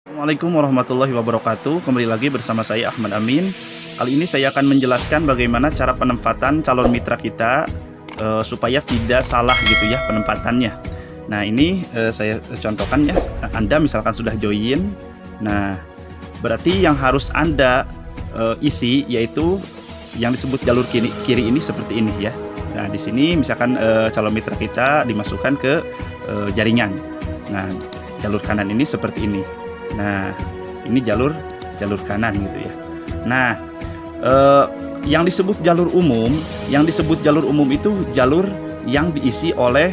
Assalamualaikum warahmatullahi wabarakatuh. Kembali lagi bersama saya Ahmad Amin. Kali ini saya akan menjelaskan bagaimana cara penempatan calon mitra kita supaya tidak salah gitu ya penempatannya. Nah ini saya contohkan ya. Anda misalkan sudah join. Nah berarti yang harus Anda isi yaitu yang disebut jalur kiri ini seperti ini ya. Nah di sini misalkan calon mitra kita dimasukkan ke jaringan. Nah jalur kanan ini seperti ini. Nah, ini jalur kanan gitu ya. Nah, yang disebut jalur umum itu jalur yang diisi oleh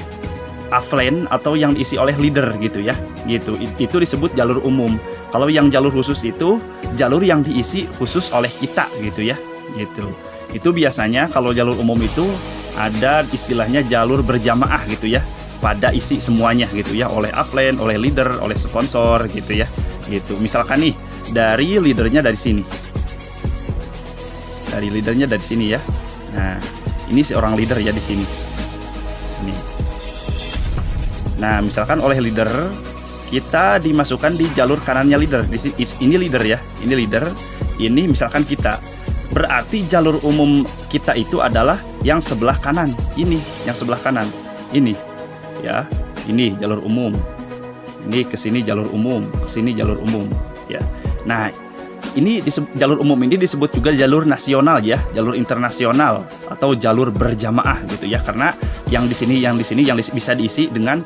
offline atau yang diisi oleh leader gitu ya. Gitu. Itu disebut jalur umum. Kalau yang jalur khusus itu jalur yang diisi khusus oleh kita gitu ya. Gitu. Itu biasanya kalau jalur umum itu ada istilahnya jalur berjamaah gitu ya. Pada isi semuanya gitu ya, oleh upline, oleh leader, oleh sponsor gitu ya. Gitu. Misalkan nih dari leadernya dari sini. Dari leadernya dari sini ya. Nah, ini seorang leader ya di sini. Nih. Nah, misalkan oleh leader kita dimasukkan di jalur kanannya leader. Di sini ini leader ya. Ini leader. Ini misalkan kita. Berarti jalur umum kita itu adalah yang sebelah kanan. Ini yang sebelah kanan. Ini ya, ini jalur umum. Ini ke sini jalur umum, ke sini jalur umum ya. Nah, ini jalur umum ini disebut juga jalur nasional ya, jalur internasional atau jalur berjamaah gitu ya, karena yang di sini yang bisa diisi dengan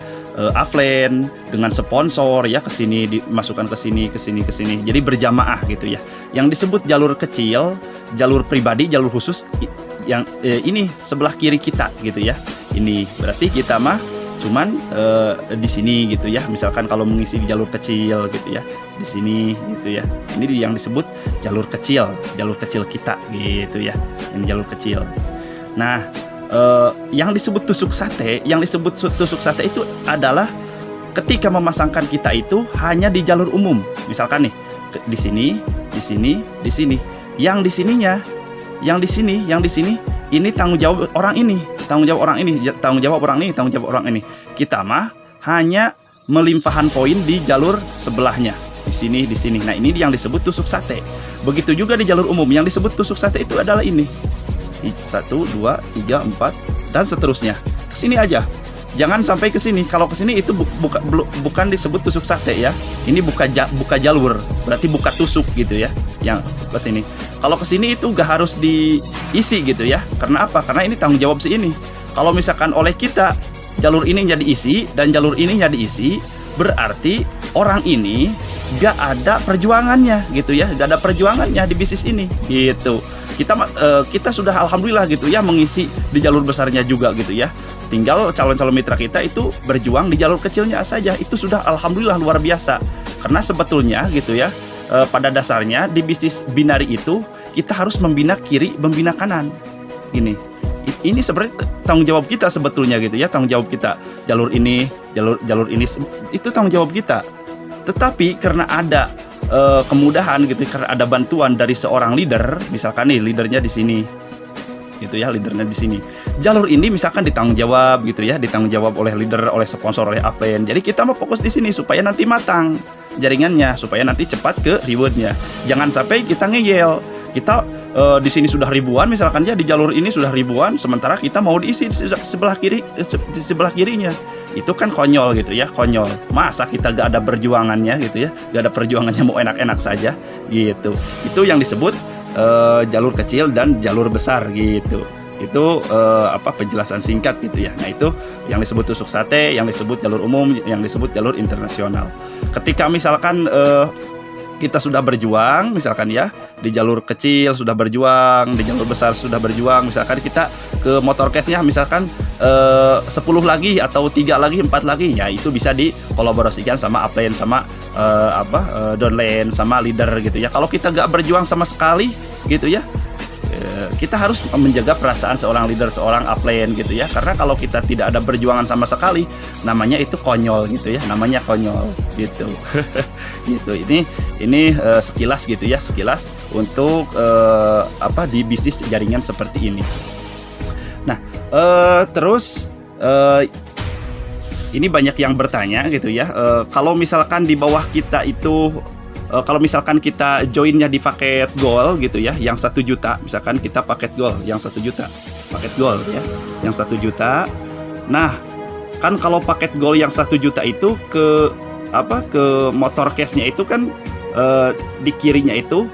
offline, dengan sponsor ya, ke sini dimasukkan ke sini. Jadi berjamaah gitu ya. Yang disebut jalur kecil, jalur pribadi, jalur khusus yang ini sebelah kiri kita gitu ya. Ini berarti kita mah cuman di sini gitu ya. Misalkan kalau mengisi di jalur kecil gitu ya, di sini gitu ya. Ini yang disebut jalur kecil kita gitu ya. Ini jalur kecil. Nah, yang disebut tusuk sate itu adalah ketika memasangkan kita itu hanya di jalur umum. Misalkan nih di sini. Yang di sini ini tanggung jawab orang ini. Kita mah hanya melimpahan poin di jalur sebelahnya. Di sini. Nah, ini yang disebut tusuk sate. Begitu juga di jalur umum yang disebut tusuk sate itu adalah ini. 1, 2, 3, 4 dan seterusnya. Kesini aja. Jangan sampai ke sini. Kalau ke sini itu bukan disebut tusuk sate ya. Ini buka jalur, berarti buka tusuk gitu ya. Yang ke sini. Kalau ke sini itu gak harus diisi gitu ya. Karena apa? Karena ini tanggung jawab si ini. Kalau misalkan oleh kita jalur ini jadi diisi dan jalur ini jadi diisi, berarti orang ini gak ada perjuangannya gitu ya. Gak ada perjuangannya di bisnis ini gitu. Kita sudah alhamdulillah gitu ya mengisi di jalur besarnya juga gitu ya. Tinggal calon-calon mitra kita itu berjuang di jalur kecilnya saja. Itu sudah alhamdulillah luar biasa. Karena sebetulnya gitu ya, pada dasarnya di bisnis binari itu kita harus membina kiri, membina kanan. Ini sebenarnya tanggung jawab kita sebetulnya gitu ya, tanggung jawab kita. Jalur ini itu tanggung jawab kita. Tetapi karena ada kemudahan gitu, karena ada bantuan dari seorang leader, misalkan nih leadernya di sini. Gitu ya, leadernya di sini. Jalur ini misalkan ditanggung jawab gitu ya, ditanggung jawab oleh leader, oleh sponsor, oleh upline. Jadi kita mau fokus di sini supaya nanti matang jaringannya, supaya nanti cepat ke rewardnya. Jangan sampai kita ngeyel. Kita di sini sudah ribuan misalkan ya, di jalur ini sudah ribuan, sementara kita mau diisi di sebelah kirinya. Itu kan konyol gitu ya, konyol. Masa kita gak ada perjuangannya gitu ya, gak ada perjuangannya, mau enak-enak saja gitu. Itu yang disebut jalur kecil dan jalur besar gitu. Itu penjelasan singkat gitu ya. Nah, itu yang disebut tusuk sate, yang disebut jalur umum, yang disebut jalur internasional. Ketika misalkan kita sudah berjuang misalkan ya, di jalur kecil sudah berjuang, di jalur besar sudah berjuang, misalkan kita ke motorcase-nya misalkan 10 lagi atau 3 lagi, 4 lagi, ya itu bisa dikolaborasikan sama upline, sama downline, sama leader gitu ya. Kalau kita gak berjuang sama sekali gitu ya, kita harus menjaga perasaan seorang leader, seorang upline gitu ya. Karena kalau kita tidak ada perjuangan sama sekali, namanya itu konyol gitu ya, namanya konyol gitu. Gitu. Ini sekilas gitu ya, sekilas untuk di bisnis jaringan seperti ini. Nah, terus ini banyak yang bertanya gitu ya. Kalau misalkan di bawah kita itu kalau misalkan kita joinnya di paket gold gitu ya, yang 1 juta, misalkan kita paket gold yang 1 juta, paket gold ya, yang 1 juta. Nah, kan kalau paket gold yang 1 juta itu ke motor case-nya itu kan di kirinya itu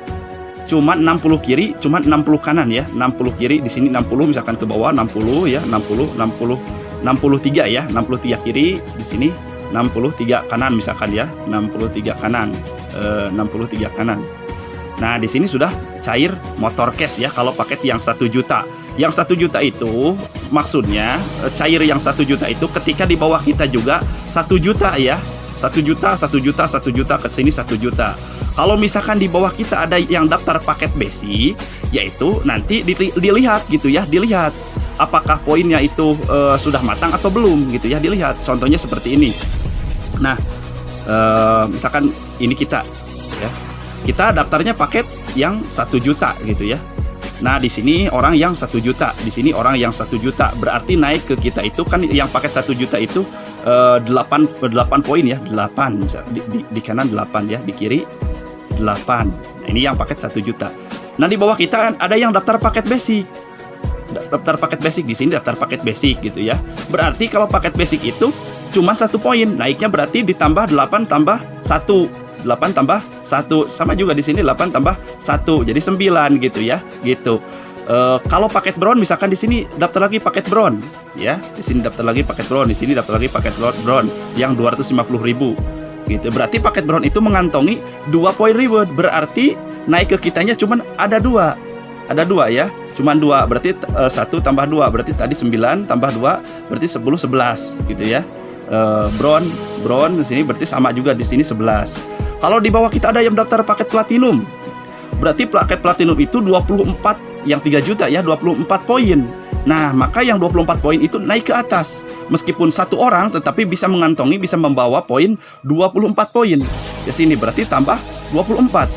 cuma 60 kiri, cuma 60 kanan ya, 60 kiri, di sini 60, misalkan ke bawah 60 ya, 63 ya, 63 kiri, di sini 63 kanan misalkan ya, 63 kanan. 63 kanan. Nah, di sini sudah cair motor cash ya kalau paket yang 1 juta. Yang 1 juta itu maksudnya cair yang 1 juta itu ketika di bawah kita juga 1 juta ya. 1 juta, 1 juta, 1 juta, ke sini 1 juta. Kalau misalkan di bawah kita ada yang daftar paket basic, yaitu nanti dilihat gitu ya, dilihat apakah poinnya itu sudah matang atau belum gitu ya, dilihat. Contohnya seperti ini. Nah, misalkan ini kita ya, kita daftarnya paket yang 1 juta gitu ya. Nah, di sini orang yang 1 juta, di sini orang yang 1 juta, berarti naik ke kita itu kan yang paket 1 juta itu 8 poin ya, 8 misal di kanan 8 ya, di kiri 8. Nah, ini yang paket 1 juta. Nah, di bawah kita kan ada yang daftar paket basic. Daftar paket basic, di sini daftar paket basic gitu ya. Berarti kalau paket basic itu cuma 1 poin, naiknya berarti ditambah 8 tambah 1, 8 tambah 1, sama juga di sini 8 tambah 1, jadi 9 gitu ya, gitu. Kalau paket brown misalkan di sini daftar lagi paket brown ya, di sini daftar lagi paket brown, di sini daftar lagi paket brown yang 250.000 gitu. Berarti paket brown itu mengantongi 2 poin reward, berarti naik ke kitanya cuman ada 2 ya, cuman 2, berarti 1 tambah 2, berarti tadi 9 tambah 2 berarti 10, 11 gitu ya. Brown di sini berarti sama juga, di sini 11. Kalau di bawah kita ada yang daftar paket platinum, berarti paket platinum itu 24 yang 3 juta ya, 24 poin. Nah, maka yang 24 poin itu naik ke atas. Meskipun 1 orang tetapi bisa mengantongi, bisa membawa poin 24 poin. Di sini berarti tambah 24.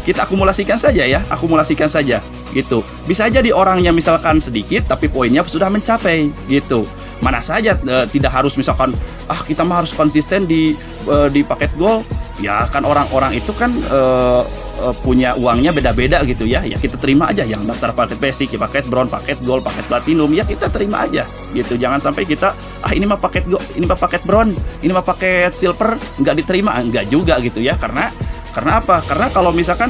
Kita akumulasikan saja ya, akumulasikan saja gitu. Bisa jadi orangnya misalkan sedikit tapi poinnya sudah mencapai gitu. Mana saja tidak harus misalkan kita mah harus konsisten di paket gold. Ya kan orang-orang itu kan punya uangnya beda-beda gitu ya. Ya kita terima aja yang daftar paket basic, paket brown, paket gold, paket platinum, ya kita terima aja gitu. Jangan sampai kita ini mah paket gold, ini mah paket brown, ini mah paket silver, nggak diterima, nggak juga gitu ya. Karena apa? Karena kalau misalkan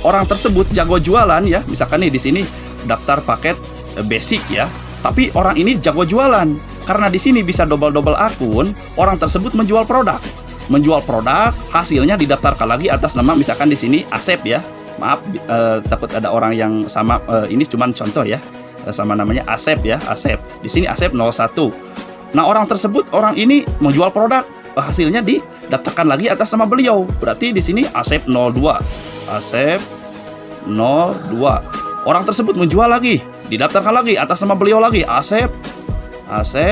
orang tersebut jago jualan ya, misalkan nih di sini daftar paket basic ya, tapi orang ini jago jualan. Karena di sini bisa double akun, orang tersebut menjual produk, hasilnya didaftarkan lagi atas nama misalkan di sini Asep ya. Maaf, takut ada orang yang sama, ini cuman contoh ya, sama namanya Asep ya, Asep. Di sini Asep 01. Nah, orang tersebut, orang ini menjual produk, hasilnya didaftarkan lagi atas nama beliau. Berarti di sini Asep 02. Asep 02. Orang tersebut menjual lagi, didaftarkan lagi atas nama beliau lagi, Asep 03.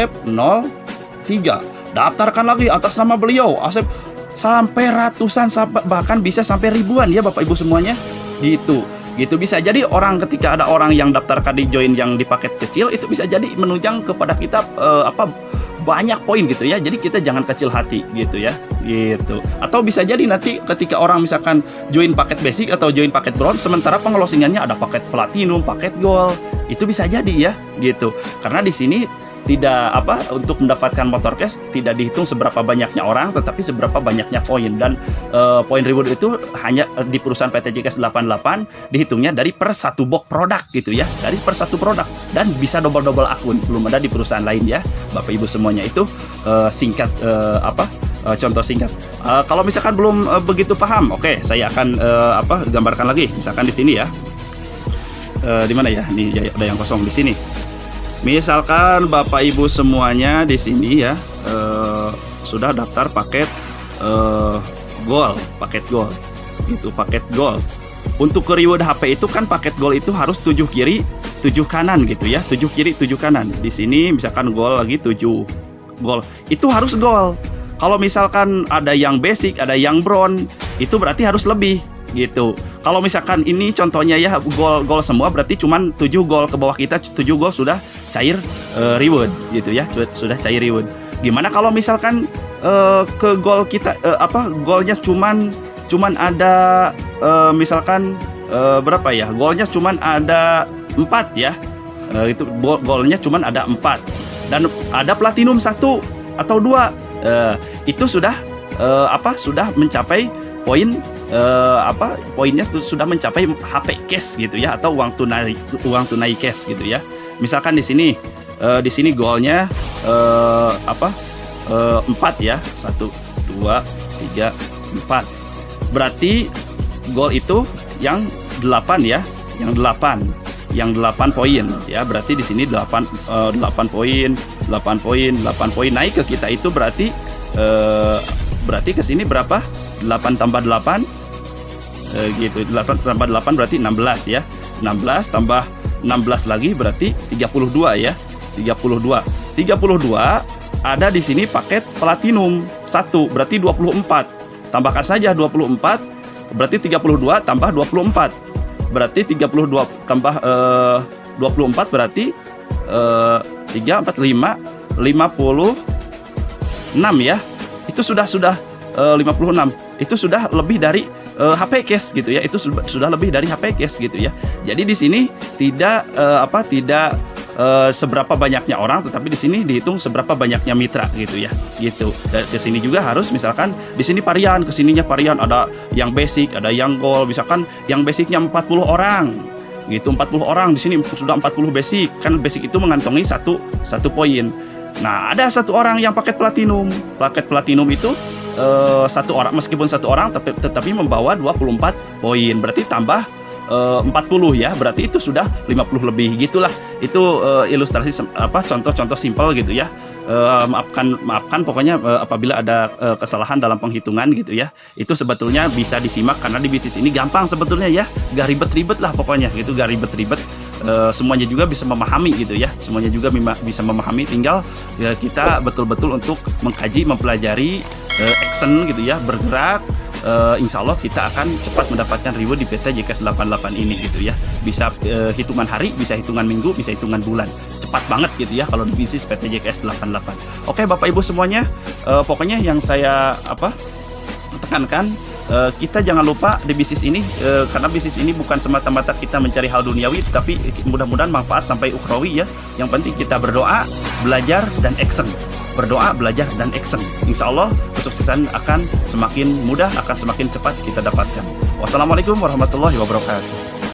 Daftarkan lagi atas nama beliau, Asep, sampai ratusan, bahkan bisa sampai ribuan ya Bapak Ibu semuanya. Gitu bisa jadi orang, ketika ada orang yang daftarkan di join yang di paket kecil, itu bisa jadi menunjang kepada kita banyak poin gitu ya. Jadi kita jangan kecil hati gitu ya, gitu. Atau bisa jadi nanti ketika orang misalkan join paket basic atau join paket brown, sementara pengelosingannya ada paket platinum, paket gold, itu bisa jadi ya, gitu. Karena di sini tidak untuk mendapatkan motor cash tidak dihitung seberapa banyaknya orang, tetapi seberapa banyaknya poin. Dan poin reward itu hanya di perusahaan PT JKS 88 dihitungnya dari per 1 box produk gitu ya, dari per 1 produk, dan bisa double akun, belum ada di perusahaan lain ya Bapak Ibu semuanya. Itu singkat contoh singkat. Kalau misalkan belum begitu paham, oke, saya akan gambarkan lagi. Misalkan di sini ya, di mana ya, ini ada yang kosong di sini. Misalkan Bapak Ibu semuanya di sini ya sudah daftar paket gold, gitu, paket gold. Untuk ke reward HP itu kan paket gold itu harus 7 kiri 7 kanan gitu ya, 7 kiri 7 kanan. Di sini misalkan gold lagi 7 gold, itu harus gold. Kalau misalkan ada yang basic, ada yang brown, itu berarti harus lebih gitu. Kalau misalkan ini contohnya ya gold semua, berarti cuman 7 gold ke bawah kita, 7 gold sudah cair reward gitu ya, sudah cair reward. Gimana kalau misalkan ke gol kita golnya cuman ada misalkan berapa ya? Golnya cuman ada 4 ya. Itu golnya cuman ada 4 dan ada platinum 1 atau 2. Itu sudah sudah mencapai poin poinnya sudah mencapai HP cash gitu ya, atau uang tunai cash gitu ya. Misalkan di sini golnya 4 ya, 1 2 3 4. Berarti gol itu yang 8 ya, yang 8 poin ya. Berarti di sini 8 poin naik ke kita itu berarti ke sini berapa? 8 tambah 8 gitu. 8 tambah 8 berarti 16 ya. 16 tambah 16 lagi berarti 32 ya. 32 ada di sini paket platinum 1 berarti 24. Tambahkan saja 24 berarti 32 tambah 24. Berarti 32 tambah 24 berarti 3 4 5 56 ya. Itu sudah 56. Itu sudah lebih dari HP cash gitu ya. Itu sudah lebih dari HP cash gitu ya. Jadi di sini tidak seberapa banyaknya orang, tetapi di sini dihitung seberapa banyaknya mitra gitu ya. Gitu. Dan ke sini juga harus misalkan di sini varian, ke sininya varian, ada yang basic, ada yang gold. Misalkan yang basicnya 40 orang. Gitu, 40 orang di sini sudah 40 basic. Kan basic itu mengantongi satu poin. Nah, ada 1 orang yang paket platinum. Paket platinum itu 1 orang, meskipun 1 orang tetapi membawa 24 poin. Berarti tambah 40 ya, berarti itu sudah 50 lebih gitulah. Itu ilustrasi contoh-contoh simpel gitu ya. Maafkan pokoknya apabila ada kesalahan dalam penghitungan gitu ya. Itu sebetulnya bisa disimak karena di bisnis ini gampang sebetulnya ya. Gak ribet-ribet lah pokoknya gitu, gak ribet-ribet. Semuanya juga bisa memahami gitu ya. Semuanya juga bisa memahami, tinggal ya, kita betul-betul untuk mengkaji, mempelajari, action gitu ya, bergerak. Insya Allah kita akan cepat mendapatkan reward di PT JKS 88 ini gitu ya. Bisa hitungan hari, bisa hitungan minggu, bisa hitungan bulan. Cepat banget gitu ya kalau di bisnis PT JKS 88. Oke Bapak Ibu semuanya, pokoknya yang saya tekankan, kita jangan lupa di bisnis ini, karena bisnis ini bukan semata-mata kita mencari hal duniawi, tapi mudah-mudahan manfaat sampai ukhrawi ya. Yang penting kita berdoa, belajar, dan action. Berdoa, belajar, dan action. Insya Allah kesuksesan akan semakin mudah, akan semakin cepat kita dapatkan. Wassalamualaikum warahmatullahi wabarakatuh.